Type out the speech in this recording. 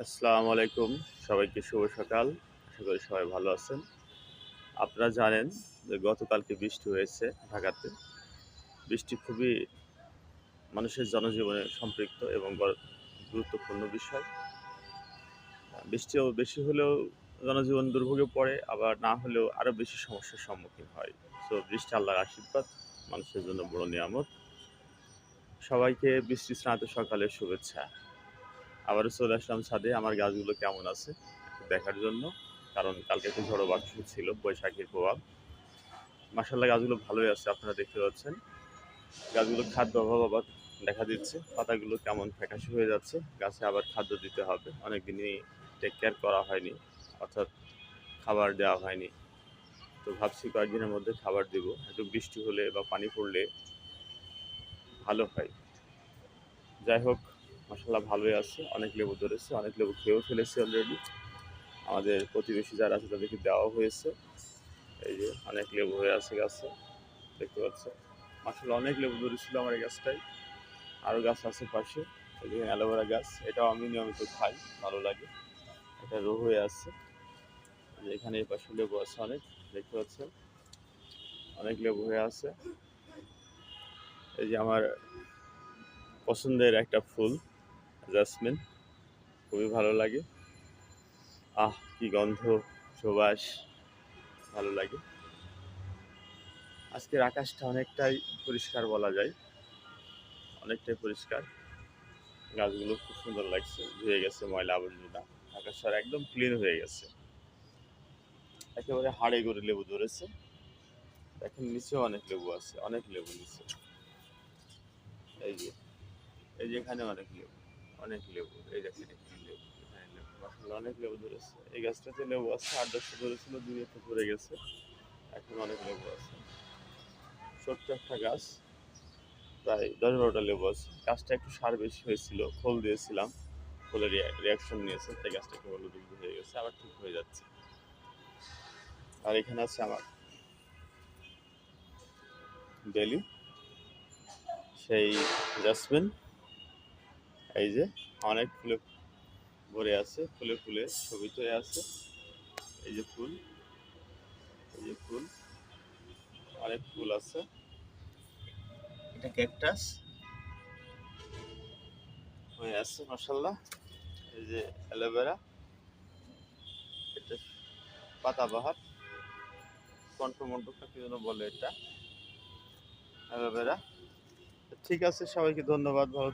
আসসালামু আলাইকুম। সবাইকে শুভ সকাল। আশা করি সবাই ভালো আছেন। আপনারা জানেন যে গতকালকে বৃষ্টি হয়েছে ঢাকাতে। বৃষ্টি খুবই মানুষের জনজীবনে সম্পৃক্ত এবং গুরুত্বপূর্ণ বিষয়। বৃষ্টিও বেশি হলেও জনজীবন দুর্ভোগে পড়ে, আবার না হলেও আরও বেশি সমস্যার সম্মুখীন হয়। সো বৃষ্টি আল্লাহর আশীর্বাদ, মানুষের জন্য বড় নিয়ামত। সবাইকে বৃষ্টি স্নাত সকালের শুভেচ্ছা। আবারও চলে আসলাম ছাদে আমার গাছগুলো কেমন আছে একটু দেখার জন্য। কারণ কালকে একটু ঝড়ো বাতাস ছিল, বৈশাখীর প্রভাব। মাশাআল্লাহ গাছগুলো ভালোই আছে, আপনারা দেখতে পাচ্ছেন। গাছগুলো খাদ্য অভাব আবার দেখা দিচ্ছে, পাতাগুলো কেমন ফ্যাকাশে হয়ে যাচ্ছে। গাছে আবার খাদ্য দিতে হবে, অনেকদিনই টেক কেয়ার করা হয়নি, অর্থাৎ খাবার দেওয়া হয়নি। তো ভাবছি কয়েকদিনের মধ্যে খাবার দেব। একটু বৃষ্টি হলে বা পানি পড়লে ভালো হয়। যাই হোক, মাশাআল্লাহ ভালোই আছে, অনেক লেবু ধরেছে, অনেক লেবু খেয়েও ফেলেছে অলরেডি। আমাদের প্রতিবেশী যারা আছে তাদেরকে দেওয়া হয়েছে। এই যে অনেক লেবু হয়ে আছে গাছে, দেখতে পাচ্ছেন। আসলে অনেক লেবু ধরেছিল আমার এই গাছটায়। আরও গাছ আছে পাশে, এই যে অ্যালোভেরা গাছ, এটাও আমি নিয়মিত খাই, ভালো লাগে। এটা রো হয়ে আছে। এই যে এখানে এই পাশে লেবু আছে অনেক, দেখতে পাচ্ছেন, অনেক লেবু হয়ে আছে। এই যে আমার পছন্দের একটা ফুল, জাসমিন, খুবই ভালো লাগে। কি গন্ধ, সুবাস, ভালো লাগে। আজকের আকাশটা অনেকটাই পরিষ্কার বলা যায়, অনেকটাই পরিষ্কার। গাছগুলো খুব সুন্দর লাগছে, ধুয়ে গেছে ময়লা আবর্জনা, আকাশটা একদম ক্লিন হয়ে গেছে। একেবারে হাড়ে গড়ে লেবু ধরেছে। দেখেন নিচেও অনেক লেবু আছে, অনেক লেবু নিচে। এই যে এই যে এখানে অনেক লেবু, অনেক লেবু। এই দেখেন এখানে লেবু, এখানে লেবু, আসলে অনেক লেবু ধরেছে। এই গাছটাতে লেবু আছে, ৮-১০টা ধরেছিল, ২-১টা পড়ে গেছে। এখন অনেক লেবু আছে। ছোট্ট একটা গাছ, প্রায় ১০-১২টা লেবু আছে। গাছটা একটু সার বেশি হয়েছিল, খোল দিয়েছিলাম, খোলের রিয়াকশন নিয়েছে, তাই গাছটা একটু হলুদ হয়ে গেছে, আবার ঠিক হয়ে যাচ্ছে। আর এখানে আছে আমার বেলি, সেই জাসমিন। এই যে অনেক ফুলে ভরে আছে, ফুলে ফুলে শোভিত হয়ে আছে। এই যে ফুল, এই যে ফুল, অনেক ফুল আছে। এটা ক্যাকটাস হয়ে আছে মাশাআল্লাহ। এই যে অ্যালোভেরা, এটা পাতাবাহার, কণ্ঠমণ্ডপটা কি যেন বলে, এটা অ্যালোভেরা। ঠিক আছে, সবাইকে ধন্যবাদ, ভালো